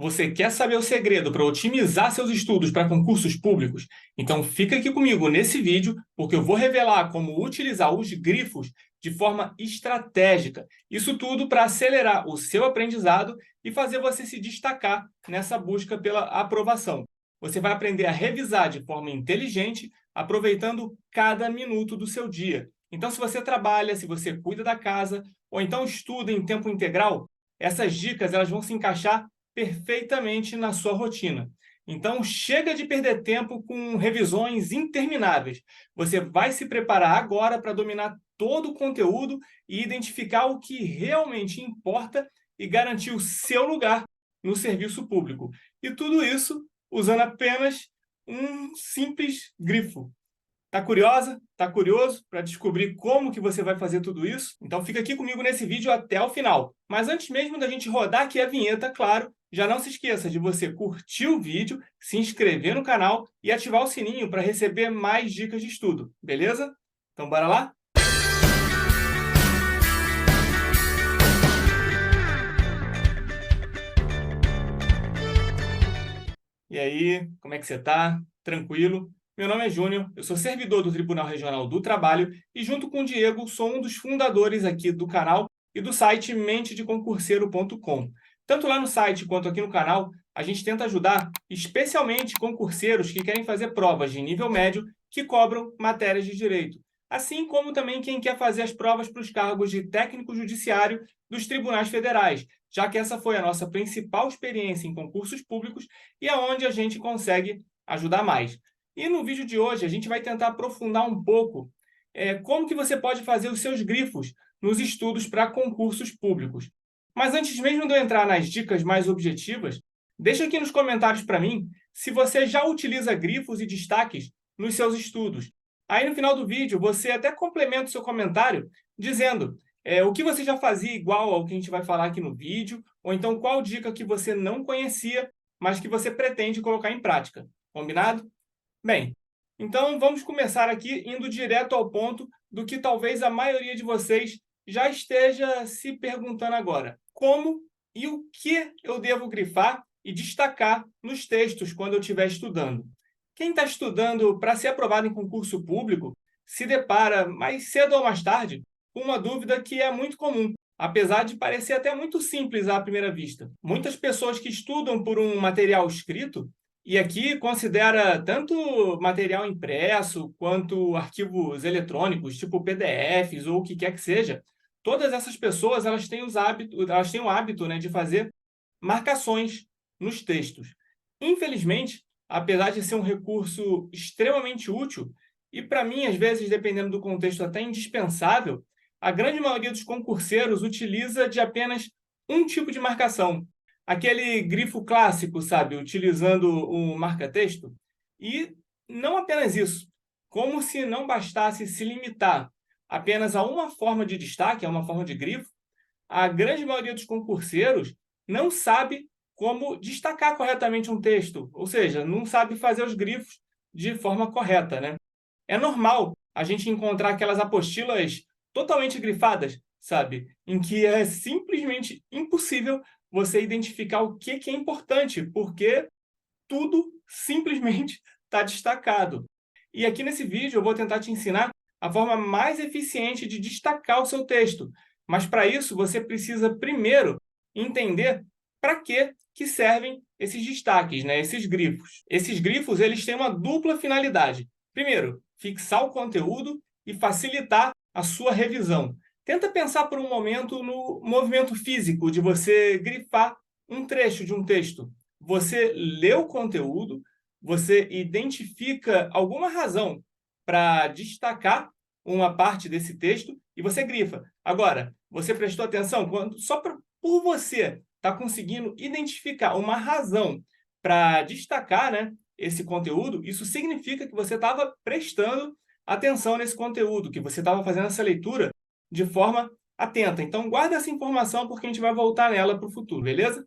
Você quer saber o segredo para otimizar seus estudos para concursos públicos? Então fica aqui comigo nesse vídeo, porque eu vou revelar como utilizar os grifos de forma estratégica. Isso tudo para acelerar o seu aprendizado e fazer você se destacar nessa busca pela aprovação. Você vai aprender a revisar de forma inteligente, aproveitando cada minuto do seu dia. Então, se você trabalha, se você cuida da casa, ou então estuda em tempo integral, essas dicas elas vão se encaixar perfeitamente na sua rotina. Então, chega de perder tempo com revisões intermináveis. Você vai se preparar agora para dominar todo o conteúdo e identificar o que realmente importa e garantir o seu lugar no serviço público. E tudo isso usando apenas um simples grifo. Tá curiosa? Tá curioso para descobrir como que você vai fazer tudo isso? Então fica aqui comigo nesse vídeo até o final. Mas antes mesmo da gente rodar aqui a vinheta, claro, já não se esqueça de você curtir o vídeo, se inscrever no canal e ativar o sininho para receber mais dicas de estudo, beleza? Então bora lá? E aí, como é que você tá? Tranquilo? Meu nome é Júnior, eu sou servidor do Tribunal Regional do Trabalho e, junto com o Diego, sou um dos fundadores aqui do canal e do site mentedeconcurseiro.com. Tanto lá no site quanto aqui no canal, a gente tenta ajudar especialmente concurseiros que querem fazer provas de nível médio que cobram matérias de direito, assim como também quem quer fazer as provas para os cargos de técnico judiciário dos tribunais federais, já que essa foi a nossa principal experiência em concursos públicos e é onde a gente consegue ajudar mais. E no vídeo de hoje a gente vai tentar aprofundar um pouco como que você pode fazer os seus grifos nos estudos para concursos públicos. Mas antes mesmo de eu entrar nas dicas mais objetivas, deixa aqui nos comentários para mim se você já utiliza grifos e destaques nos seus estudos. Aí no final do vídeo você até complementa o seu comentário dizendo o que você já fazia igual ao que a gente vai falar aqui no vídeo, ou então qual dica que você não conhecia, mas que você pretende colocar em prática. Combinado? Bem, então vamos começar aqui indo direto ao ponto do que talvez a maioria de vocês já esteja se perguntando agora. Como e o que eu devo grifar e destacar nos textos quando eu estiver estudando? Quem está estudando para ser aprovado em concurso público se depara mais cedo ou mais tarde com uma dúvida que é muito comum, apesar de parecer até muito simples à primeira vista. Muitas pessoas que estudam por um material escrito, e aqui considera tanto material impresso quanto arquivos eletrônicos, tipo PDFs ou o que quer que seja, todas essas pessoas elas têm o hábito, né, de fazer marcações nos textos. Infelizmente, apesar de ser um recurso extremamente útil, e para mim, às vezes, dependendo do contexto, até indispensável, a grande maioria dos concurseiros utiliza de apenas um tipo de marcação. Aquele grifo clássico, sabe, utilizando o marca-texto. E não apenas isso, como se não bastasse se limitar apenas a uma forma de destaque, a uma forma de grifo, a grande maioria dos concurseiros não sabe como destacar corretamente um texto, ou seja, não sabe fazer os grifos de forma correta, né? É normal a gente encontrar aquelas apostilas totalmente grifadas, sabe? Em que é simplesmente impossível você identificar o que é importante, porque tudo simplesmente está destacado. E aqui nesse vídeo eu vou tentar te ensinar a forma mais eficiente de destacar o seu texto. Mas para isso você precisa primeiro entender para que servem esses destaques, né? Esses grifos. Esses grifos eles têm uma dupla finalidade. Primeiro, fixar o conteúdo e facilitar a sua revisão. Tenta pensar por um momento no movimento físico de você grifar um trecho de um texto. Você lê o conteúdo, você identifica alguma razão para destacar uma parte desse texto e você grifa. Agora, você prestou atenção? Por você estar conseguindo identificar uma razão para destacar, né, esse conteúdo, isso significa que você estava prestando atenção nesse conteúdo, que você estava fazendo essa leitura de forma atenta. Então, guarda essa informação porque a gente vai voltar nela para o futuro, beleza?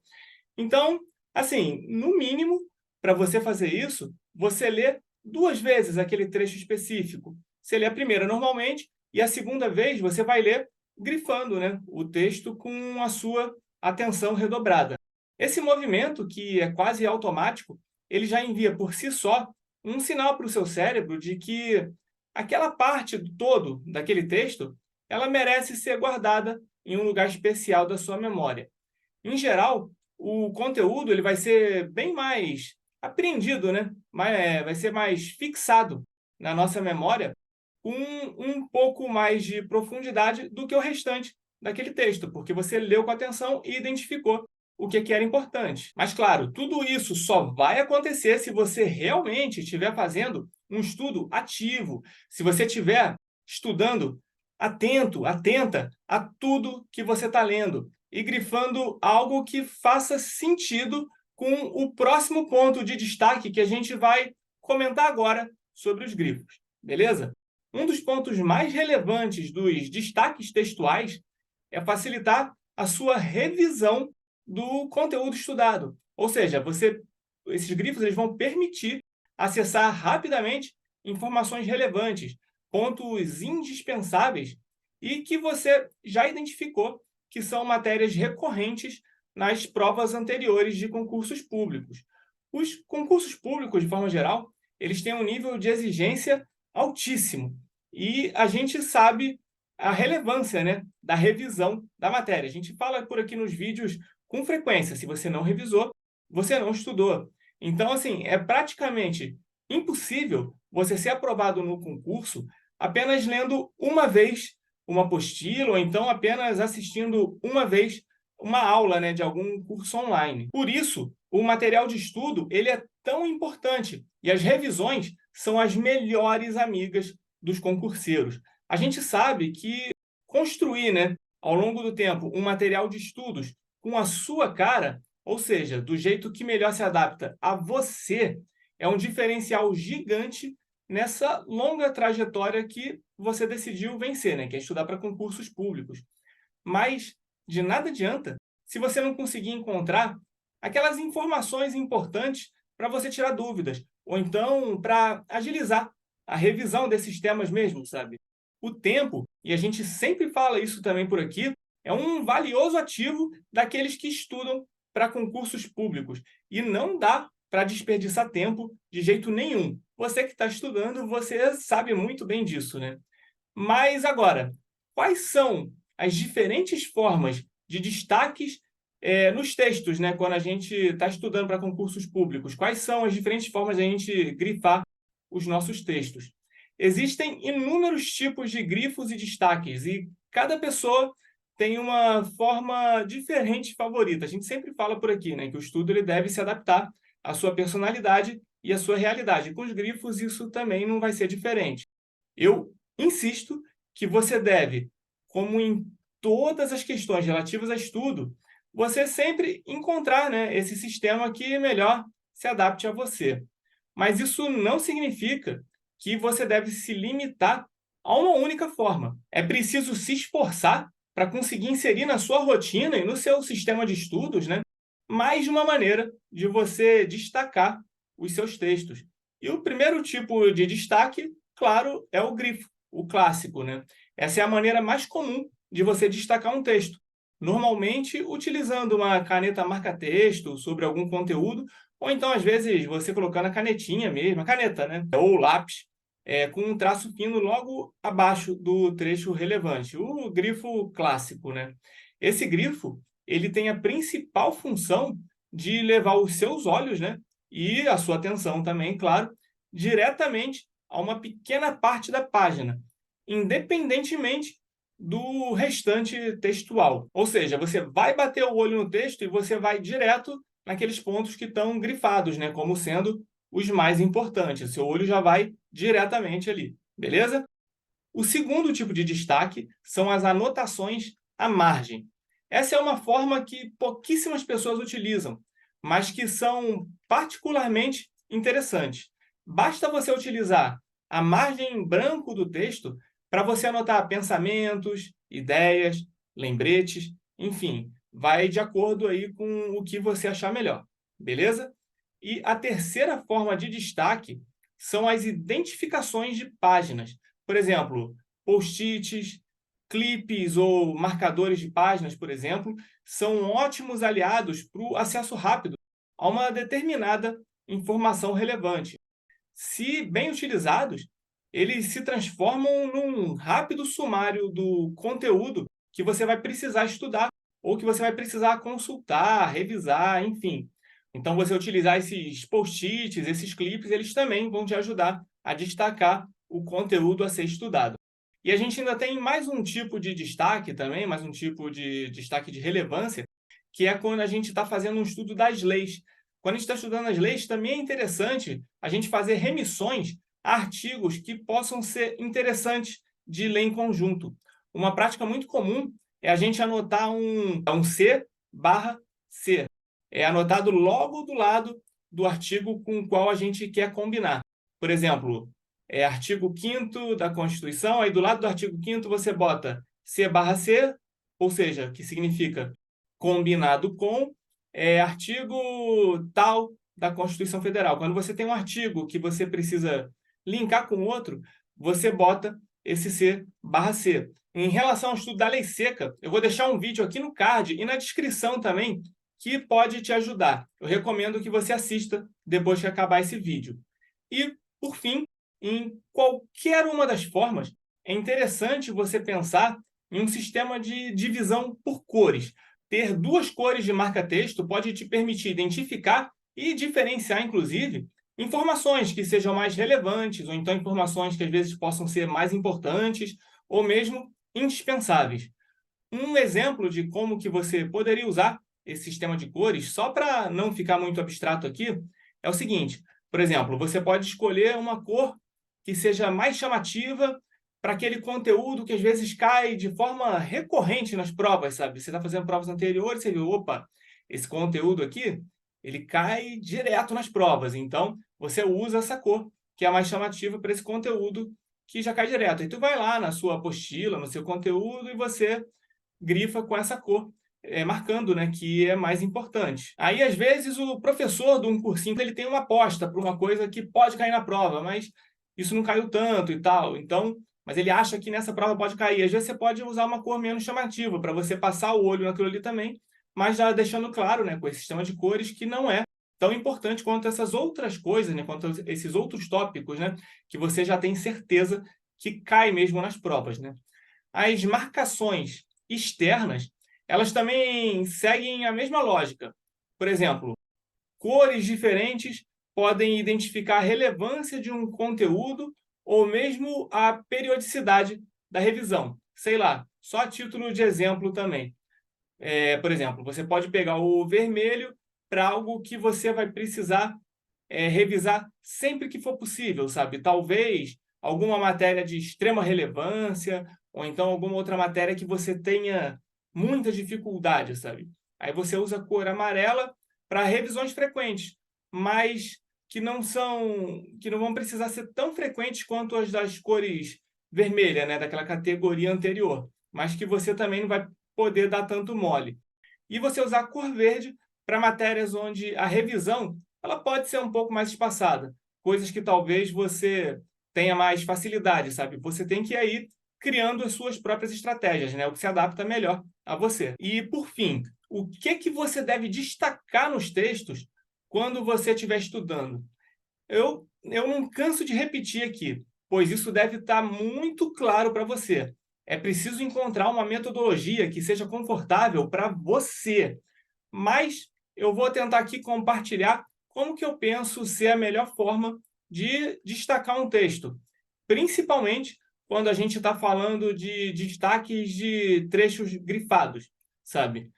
Então, assim, no mínimo, para você fazer isso, você lê 2 vezes aquele trecho específico. Você lê a primeira normalmente e a segunda vez você vai ler grifando, né, o texto com a sua atenção redobrada. Esse movimento, que é quase automático, ele já envia por si só um sinal para o seu cérebro de que aquela parte do todo daquele texto, ela merece ser guardada em um lugar especial da sua memória. Em geral, o conteúdo ele vai ser bem mais apreendido, né? Vai ser mais fixado na nossa memória com um pouco mais de profundidade do que o restante daquele texto, porque você leu com atenção e identificou o que era importante. Mas, claro, tudo isso só vai acontecer se você realmente estiver fazendo um estudo ativo, se você estiver estudando atento, atenta a tudo que você está lendo e grifando algo que faça sentido com o próximo ponto de destaque que a gente vai comentar agora sobre os grifos, beleza? Um dos pontos mais relevantes dos destaques textuais é facilitar a sua revisão do conteúdo estudado. Ou seja, esses grifos eles vão permitir acessar rapidamente informações relevantes, pontos indispensáveis e que você já identificou que são matérias recorrentes nas provas anteriores de concursos públicos. Os concursos públicos, de forma geral, eles têm um nível de exigência altíssimo e a gente sabe a relevância, né, da revisão da matéria. A gente fala por aqui nos vídeos com frequência. Se você não revisou, você não estudou. Então, assim, é praticamente impossível você ser aprovado no concurso apenas lendo uma vez uma apostila ou então apenas assistindo uma vez uma aula, né, de algum curso online. Por isso, o material de estudo ele é tão importante e as revisões são as melhores amigas dos concurseiros. A gente sabe que construir, né, ao longo do tempo, um material de estudos com a sua cara, ou seja, do jeito que melhor se adapta a você, é um diferencial gigante nessa longa trajetória que você decidiu vencer, né? Que é estudar para concursos públicos. Mas de nada adianta se você não conseguir encontrar aquelas informações importantes para você tirar dúvidas, ou então para agilizar a revisão desses temas mesmo, sabe? O tempo, e a gente sempre fala isso também por aqui, é um valioso ativo daqueles que estudam para concursos públicos. E não dá para desperdiçar tempo de jeito nenhum. Você que está estudando, você sabe muito bem disso, né? Mas agora, quais são as diferentes formas de destaques nos textos, né? Quando a gente está estudando para concursos públicos? Quais são as diferentes formas de a gente grifar os nossos textos? Existem inúmeros tipos de grifos e destaques, e cada pessoa tem uma forma diferente favorita. A gente sempre fala por aqui, né, que o estudo ele deve se adaptar à sua personalidade e à sua realidade. Com os grifos, isso também não vai ser diferente. Eu insisto que você deve, como em todas as questões relativas a estudo, você sempre encontrar, né, esse sistema que melhor se adapte a você. Mas isso não significa que você deve se limitar a uma única forma. É preciso se esforçar para conseguir inserir na sua rotina e no seu sistema de estudos, né, mais de uma maneira de você destacar os seus textos. E o primeiro tipo de destaque, claro, é o grifo, o clássico, né? Essa é a maneira mais comum de você destacar um texto. Normalmente, utilizando uma caneta marca-texto sobre algum conteúdo, ou então, às vezes, você colocando a canetinha mesmo, a caneta, né? Ou o lápis, com um traço fino logo abaixo do trecho relevante, o grifo clássico, né? Esse grifo, ele tem a principal função de levar os seus olhos, né? E a sua atenção também, claro, diretamente a uma pequena parte da página, independentemente do restante textual. Ou seja, você vai bater o olho no texto e você vai direto naqueles pontos que estão grifados, né, como sendo os mais importantes. O seu olho já vai diretamente ali, beleza? O segundo tipo de destaque são as anotações à margem. Essa é uma forma que pouquíssimas pessoas utilizam, mas que são particularmente interessantes. Basta você utilizar a margem em branco do texto para você anotar pensamentos, ideias, lembretes, enfim, vai de acordo aí com o que você achar melhor, beleza? E a terceira forma de destaque são as identificações de páginas. Por exemplo, post-its, clipes ou marcadores de páginas, por exemplo, são ótimos aliados para o acesso rápido a uma determinada informação relevante. Se bem utilizados, eles se transformam num rápido sumário do conteúdo que você vai precisar estudar ou que você vai precisar consultar, revisar, enfim. Então, você utilizar esses post-its, esses clipes, eles também vão te ajudar a destacar o conteúdo a ser estudado. E a gente ainda tem mais um tipo de destaque também, mais um tipo de destaque de relevância, que é quando a gente está fazendo um estudo das leis. Quando a gente está estudando as leis, também é interessante a gente fazer remissões a artigos que possam ser interessantes de ler em conjunto. Uma prática muito comum é a gente anotar um C/C. É anotado logo do lado do artigo com o qual a gente quer combinar. Por exemplo, artigo 5º da Constituição, aí do lado do artigo 5º você bota C/C, ou seja, que significa combinado com artigo tal da Constituição Federal. Quando você tem um artigo que você precisa linkar com outro, você bota esse C/C. Em relação ao estudo da lei seca, eu vou deixar um vídeo aqui no card e na descrição também, que pode te ajudar. Eu recomendo que você assista depois que acabar esse vídeo. E, por fim, em qualquer uma das formas, é interessante você pensar em um sistema de divisão por cores. Ter 2 cores de marca-texto pode te permitir identificar e diferenciar, inclusive, informações que sejam mais relevantes, ou então informações que às vezes possam ser mais importantes, ou mesmo indispensáveis. Um exemplo de como que você poderia usar esse sistema de cores, só para não ficar muito abstrato aqui, é o seguinte: por exemplo, você pode escolher uma cor que seja mais chamativa para aquele conteúdo que às vezes cai de forma recorrente nas provas, sabe? Você está fazendo provas anteriores, você viu, opa, esse conteúdo aqui, ele cai direto nas provas. Então, você usa essa cor, que é a mais chamativa para esse conteúdo que já cai direto. Aí tu vai lá na sua apostila, no seu conteúdo, e você grifa com essa cor, marcando, né, que é mais importante. Aí, às vezes, o professor de um cursinho ele tem uma aposta para uma coisa que pode cair na prova, mas isso não caiu tanto e tal. Então, mas ele acha que nessa prova pode cair. Às vezes você pode usar uma cor menos chamativa para você passar o olho naquilo ali também, mas já deixando claro, né, com esse sistema de cores, que não é tão importante quanto essas outras coisas, né, quanto esses outros tópicos, né, que você já tem certeza que cai mesmo nas provas, né. As marcações externas, elas também seguem a mesma lógica. Por exemplo, cores diferentes podem identificar a relevância de um conteúdo ou mesmo a periodicidade da revisão. Sei lá, só a título de exemplo também. Por exemplo, você pode pegar o vermelho para algo que você vai precisar revisar sempre que for possível, sabe? Talvez alguma matéria de extrema relevância, ou então alguma outra matéria que você tenha muita dificuldade, sabe? Aí você usa a cor amarela para revisões frequentes, mas que não vão precisar ser tão frequentes quanto as das cores vermelha, né, daquela categoria anterior, mas que você também não vai poder dar tanto mole. E você usar a cor verde para matérias onde a revisão ela pode ser um pouco mais espaçada, coisas que talvez você tenha mais facilidade, sabe? Você tem que ir aí criando as suas próprias estratégias, né? O que se adapta melhor a você. E, por fim, o que você deve destacar nos textos quando você estiver estudando? Eu não canso de repetir aqui, pois isso deve estar muito claro para você. É preciso encontrar uma metodologia que seja confortável para você. Mas eu vou tentar aqui compartilhar como que eu penso ser a melhor forma de destacar um texto, principalmente quando a gente está falando de destaques de trechos grifados, sabe?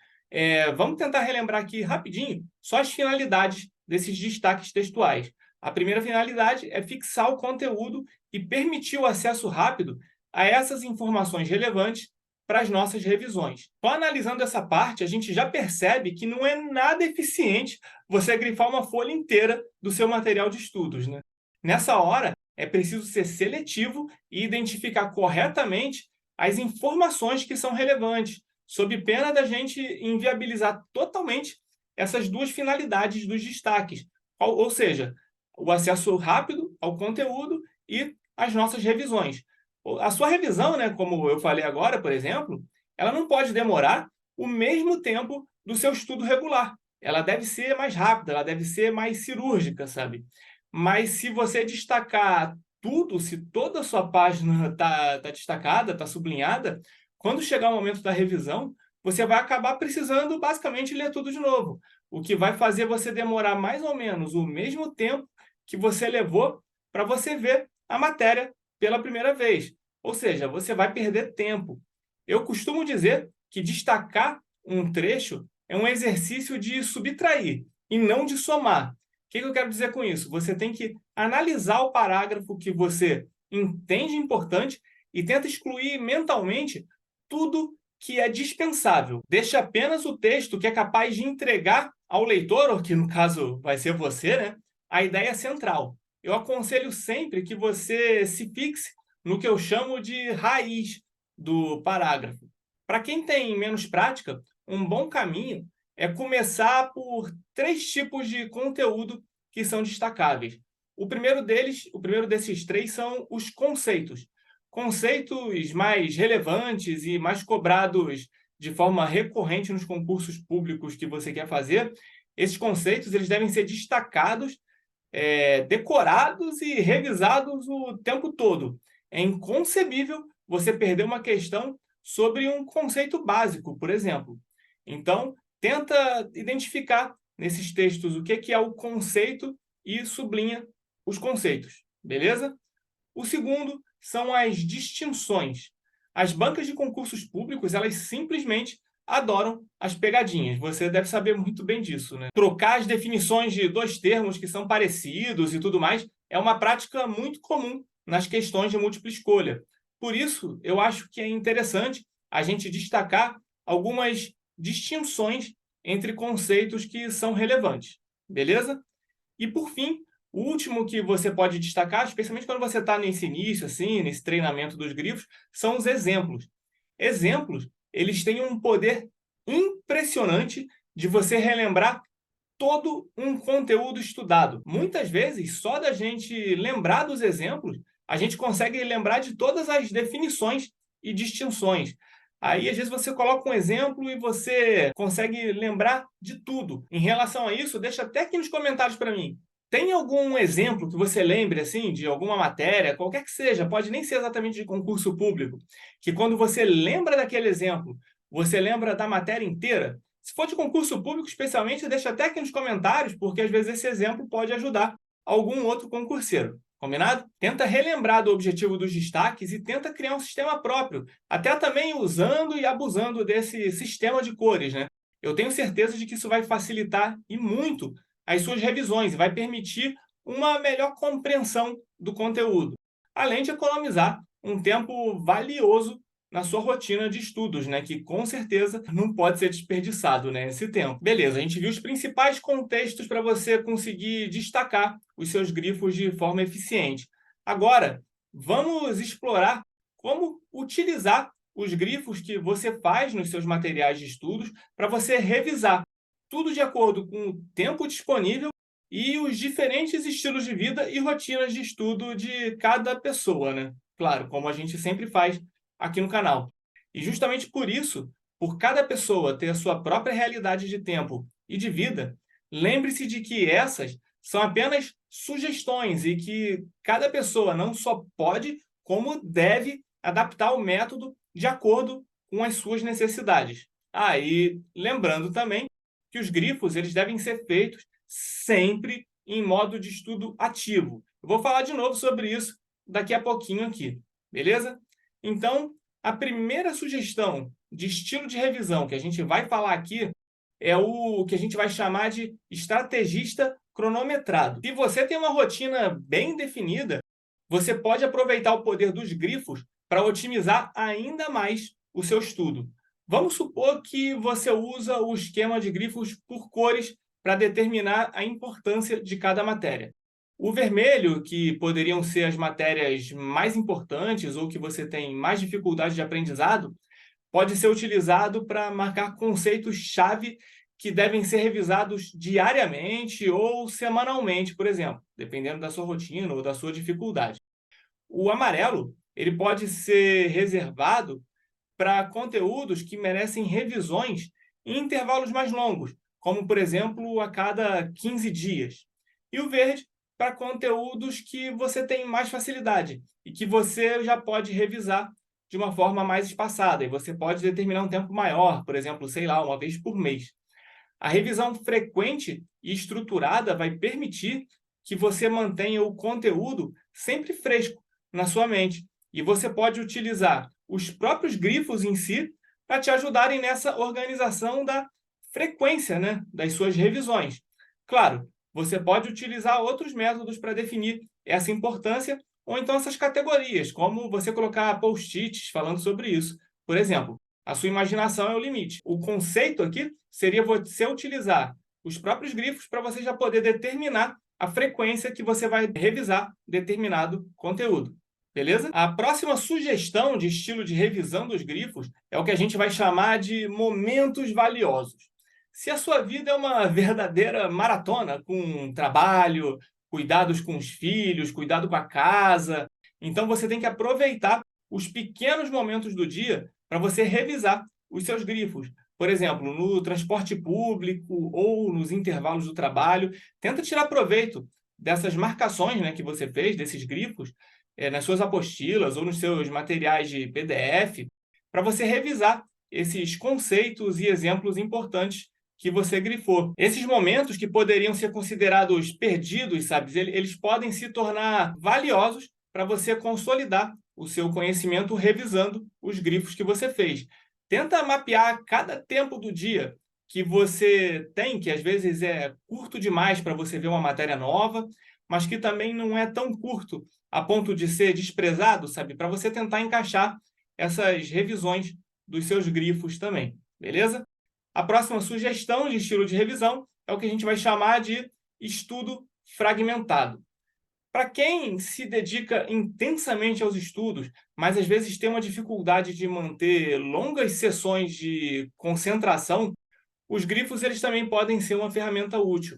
Vamos tentar relembrar aqui rapidinho só as finalidades desses destaques textuais. A primeira finalidade é fixar o conteúdo e permitir o acesso rápido a essas informações relevantes para as nossas revisões. Só analisando essa parte, a gente já percebe que não é nada eficiente você grifar uma folha inteira do seu material de estudos, né? Nessa hora, é preciso ser seletivo e identificar corretamente as informações que são relevantes, sob pena da gente inviabilizar totalmente essas 2 finalidades dos destaques, ou seja, o acesso rápido ao conteúdo e as nossas revisões. A sua revisão, né, como eu falei agora, por exemplo, ela não pode demorar o mesmo tempo do seu estudo regular. Ela deve ser mais rápida, ela deve ser mais cirúrgica, sabe? Mas se você destacar tudo, se toda a sua página tá destacada, está sublinhada, quando chegar o momento da revisão, você vai acabar precisando basicamente ler tudo de novo, o que vai fazer você demorar mais ou menos o mesmo tempo que você levou para você ver a matéria pela primeira vez. Ou seja, você vai perder tempo. Eu costumo dizer que destacar um trecho é um exercício de subtrair e não de somar. O que eu quero dizer com isso? Você tem que analisar o parágrafo que você entende importante e tenta excluir mentalmente tudo que é dispensável. Deixa apenas o texto que é capaz de entregar ao leitor, ou que no caso vai ser você, né, a ideia central. Eu aconselho sempre que você se fixe no que eu chamo de raiz do parágrafo. Para quem tem menos prática, um bom caminho é começar por 3 tipos de conteúdo que são destacáveis. O primeiro desses 3 são os conceitos. Conceitos mais relevantes e mais cobrados de forma recorrente nos concursos públicos que você quer fazer. Esses conceitos eles devem ser destacados, decorados e revisados o tempo todo. É inconcebível você perder uma questão sobre um conceito básico, por exemplo. Então, tenta identificar nesses textos o que é o conceito e sublinha os conceitos, beleza? O segundo são as distinções. As bancas de concursos públicos, elas simplesmente adoram as pegadinhas. Você deve saber muito bem disso, né? Trocar as definições de 2 termos que são parecidos e tudo mais é uma prática muito comum nas questões de múltipla escolha. Por isso, eu acho que é interessante a gente destacar algumas distinções entre conceitos que são relevantes, beleza? E, por fim, o último que você pode destacar, especialmente quando você está nesse início, assim, nesse treinamento dos grifos, são os exemplos. Exemplos, eles têm um poder impressionante de você relembrar todo um conteúdo estudado. Muitas vezes, só da gente lembrar dos exemplos, a gente consegue lembrar de todas as definições e distinções. Aí, às vezes, você coloca um exemplo e você consegue lembrar de tudo. Em relação a isso, deixa até aqui nos comentários para mim. Tem algum exemplo que você lembre, assim, de alguma matéria, qualquer que seja, pode nem ser exatamente de concurso público, que quando você lembra daquele exemplo, você lembra da matéria inteira? Se for de concurso público, especialmente, deixa até aqui nos comentários, porque às vezes esse exemplo pode ajudar algum outro concurseiro. Combinado? Tenta relembrar do objetivo dos destaques e tenta criar um sistema próprio, até também usando e abusando desse sistema de cores, né? Eu tenho certeza de que isso vai facilitar e muito as suas revisões e vai permitir uma melhor compreensão do conteúdo, além de economizar um tempo valioso na sua rotina de estudos, né? Que com certeza não pode ser desperdiçado, né? Esse tempo. Beleza, a gente viu os principais contextos para você conseguir destacar os seus grifos de forma eficiente. Agora, vamos explorar como utilizar os grifos que você faz nos seus materiais de estudos para você revisar tudo de acordo com o tempo disponível e os diferentes estilos de vida e rotinas de estudo de cada pessoa, né? Claro, como a gente sempre faz aqui no canal. E justamente por isso, por cada pessoa ter a sua própria realidade de tempo e de vida, lembre-se de que essas são apenas sugestões e que cada pessoa não só pode, como deve adaptar o método de acordo com as suas necessidades. E lembrando também que os grifos eles devem ser feitos sempre em modo de estudo ativo. Eu vou falar de novo sobre isso daqui a pouquinho aqui, beleza? Então, a primeira sugestão de estilo de revisão que a gente vai falar aqui é o que a gente vai chamar de estrategista cronometrado. Se você tem uma rotina bem definida, você pode aproveitar o poder dos grifos para otimizar ainda mais o seu estudo. Vamos supor que você usa o esquema de grifos por cores para determinar a importância de cada matéria. O vermelho, que poderiam ser as matérias mais importantes ou que você tem mais dificuldade de aprendizado, pode ser utilizado para marcar conceitos-chave que devem ser revisados diariamente ou semanalmente, por exemplo, dependendo da sua rotina ou da sua dificuldade. O amarelo ele pode ser reservado para conteúdos que merecem revisões em intervalos mais longos, como, por exemplo, a cada 15 dias. E o verde para conteúdos que você tem mais facilidade e que você já pode revisar de uma forma mais espaçada. E você pode determinar um tempo maior, por exemplo, sei lá, uma vez por mês. A revisão frequente e estruturada vai permitir que você mantenha o conteúdo sempre fresco na sua mente. E você pode utilizar os próprios grifos em si para te ajudarem nessa organização da frequência, né, das suas revisões. Claro, você pode utilizar outros métodos para definir essa importância, ou então essas categorias, como você colocar post-its falando sobre isso. Por exemplo, a sua imaginação é o limite. O conceito aqui seria você utilizar os próprios grifos para você já poder determinar a frequência que você vai revisar determinado conteúdo. Beleza? A próxima sugestão de estilo de revisão dos grifos é o que a gente vai chamar de momentos valiosos. Se a sua vida é uma verdadeira maratona, com trabalho, cuidados com os filhos, cuidado com a casa, então você tem que aproveitar os pequenos momentos do dia para você revisar os seus grifos. Por exemplo, no transporte público ou nos intervalos do trabalho, tenta tirar proveito dessas marcações, né, que você fez, desses grifos, nas suas apostilas ou nos seus materiais de PDF, para você revisar esses conceitos e exemplos importantes que você grifou. Esses momentos que poderiam ser considerados perdidos, sabe, eles podem se tornar valiosos para você consolidar o seu conhecimento revisando os grifos que você fez. Tenta mapear cada tempo do dia que você tem, que às vezes é curto demais para você ver uma matéria nova, mas que também não é tão curto a ponto de ser desprezado, sabe? Para você tentar encaixar essas revisões dos seus grifos também, beleza? A próxima sugestão de estilo de revisão é o que a gente vai chamar de estudo fragmentado. Para quem se dedica intensamente aos estudos, mas às vezes tem uma dificuldade de manter longas sessões de concentração, os grifos eles também podem ser uma ferramenta útil.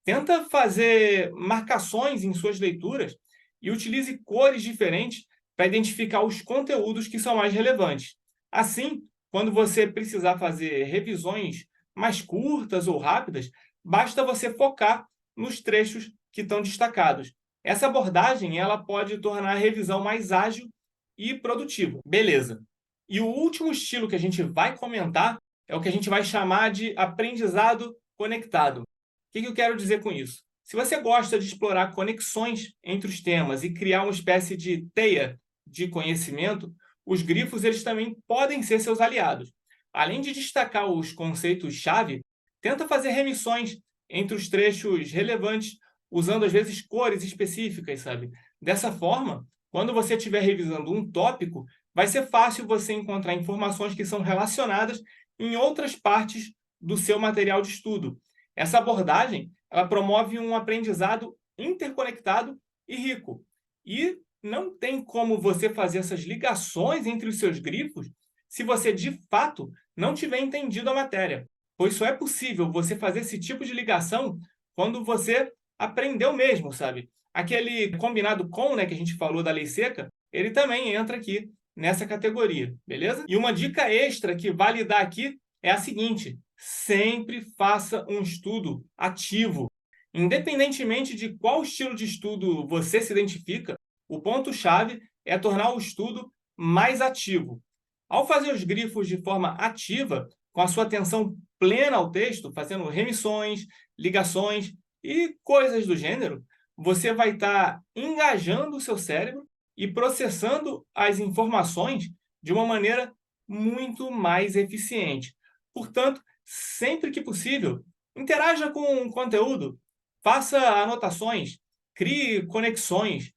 Tenta fazer marcações em suas leituras e utilize cores diferentes para identificar os conteúdos que são mais relevantes. Assim, quando você precisar fazer revisões mais curtas ou rápidas, basta você focar nos trechos que estão destacados. Essa abordagem ela pode tornar a revisão mais ágil e produtiva. Beleza. E o último estilo que a gente vai comentar é o que a gente vai chamar de aprendizado conectado. O que eu quero dizer com isso? Se você gosta de explorar conexões entre os temas e criar uma espécie de teia de conhecimento, os grifos eles também podem ser seus aliados. Além de destacar os conceitos-chave, tenta fazer remissões entre os trechos relevantes, usando às vezes cores específicas, sabe? Dessa forma, quando você estiver revisando um tópico, vai ser fácil você encontrar informações que são relacionadas em outras partes do seu material de estudo. Essa abordagem ela promove um aprendizado interconectado e rico. E não tem como você fazer essas ligações entre os seus grifos se você, de fato, não tiver entendido a matéria. Pois só é possível você fazer esse tipo de ligação quando você aprendeu mesmo, sabe? Aquele combinado com, né, que a gente falou da lei seca, ele também entra aqui nessa categoria, beleza? E uma dica extra que vale dar aqui é a seguinte: sempre faça um estudo ativo. Independentemente de qual estilo de estudo você se identifica, o ponto-chave é tornar o estudo mais ativo. Ao fazer os grifos de forma ativa, com a sua atenção plena ao texto, fazendo remissões, ligações e coisas do gênero, você vai estar engajando o seu cérebro e processando as informações de uma maneira muito mais eficiente. Portanto, sempre que possível, interaja com o conteúdo, faça anotações, crie conexões,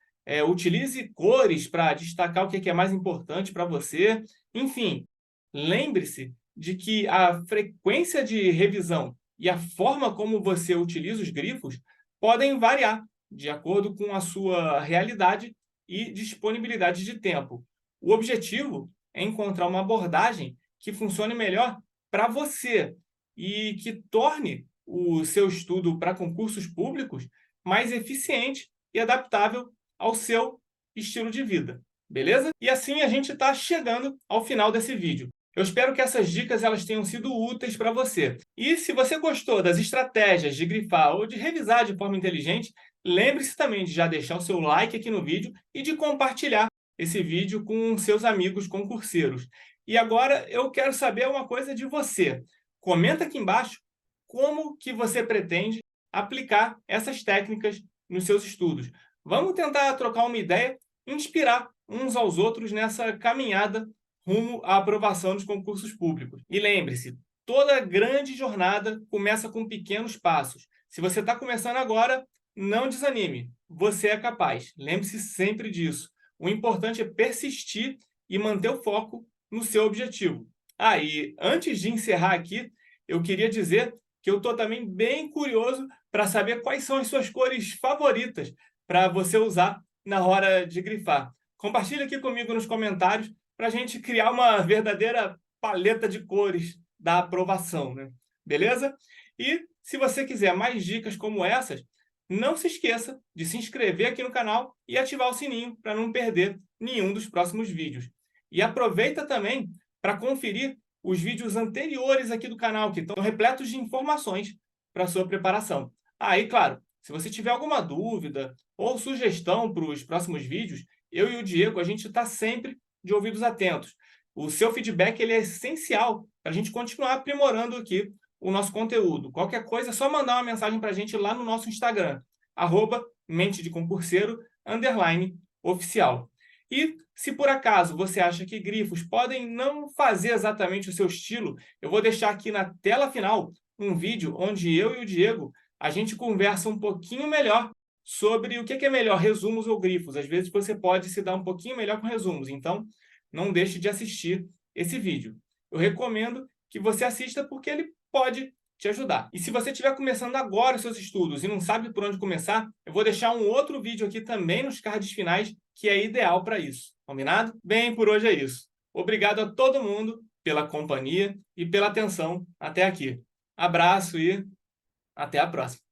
utilize cores para destacar o que é mais importante para você. Enfim, lembre-se de que a frequência de revisão e a forma como você utiliza os grifos podem variar de acordo com a sua realidade e disponibilidade de tempo. O objetivo é encontrar uma abordagem que funcione melhor para você e que torne o seu estudo para concursos públicos mais eficiente e adaptável ao seu estilo de vida. beleza? E assim a gente está chegando ao final desse vídeo. Eu espero que essas dicas elas tenham sido úteis para você. E se você gostou das estratégias de grifar ou de revisar de forma inteligente, lembre-se também de já deixar o seu like aqui no vídeo e de compartilhar esse vídeo com seus amigos concurseiros. E agora eu quero saber uma coisa de você. Comenta aqui embaixo como que você pretende aplicar essas técnicas nos seus estudos. Vamos tentar trocar uma ideia e inspirar uns aos outros nessa caminhada rumo à aprovação dos concursos públicos. E lembre-se, toda grande jornada começa com pequenos passos. Se você está começando agora, não desanime. Você é capaz. Lembre-se sempre disso. O importante é persistir e manter o foco no seu objetivo. E antes de encerrar aqui, eu queria dizer que eu estou também bem curioso para saber quais são as suas cores favoritas para você usar na hora de grifar. Compartilhe aqui comigo nos comentários para a gente criar uma verdadeira paleta de cores da aprovação, né? Beleza? E se você quiser mais dicas como essas, não se esqueça de se inscrever aqui no canal e ativar o sininho para não perder nenhum dos próximos vídeos. E aproveita também para conferir os vídeos anteriores aqui do canal, que estão repletos de informações para a sua preparação. E claro, se você tiver alguma dúvida ou sugestão para os próximos vídeos, eu e o Diego, a gente está sempre de ouvidos atentos. O seu feedback ele é essencial para a gente continuar aprimorando aqui o nosso conteúdo. Qualquer coisa, é só mandar uma mensagem para a gente lá no nosso Instagram, @mentedeconcurseiro_oficial. E se por acaso você acha que grifos podem não fazer exatamente o seu estilo, eu vou deixar aqui na tela final um vídeo onde eu e o Diego a gente conversa um pouquinho melhor sobre o que é melhor, resumos ou grifos. Às vezes você pode se dar um pouquinho melhor com resumos, então não deixe de assistir esse vídeo. Eu recomendo que você assista porque ele pode te ajudar. E se você estiver começando agora os seus estudos e não sabe por onde começar, eu vou deixar um outro vídeo aqui também nos cards finais que é ideal para isso. Combinado? Bem, por hoje é isso. Obrigado a todo mundo pela companhia e pela atenção até aqui. Abraço e até a próxima.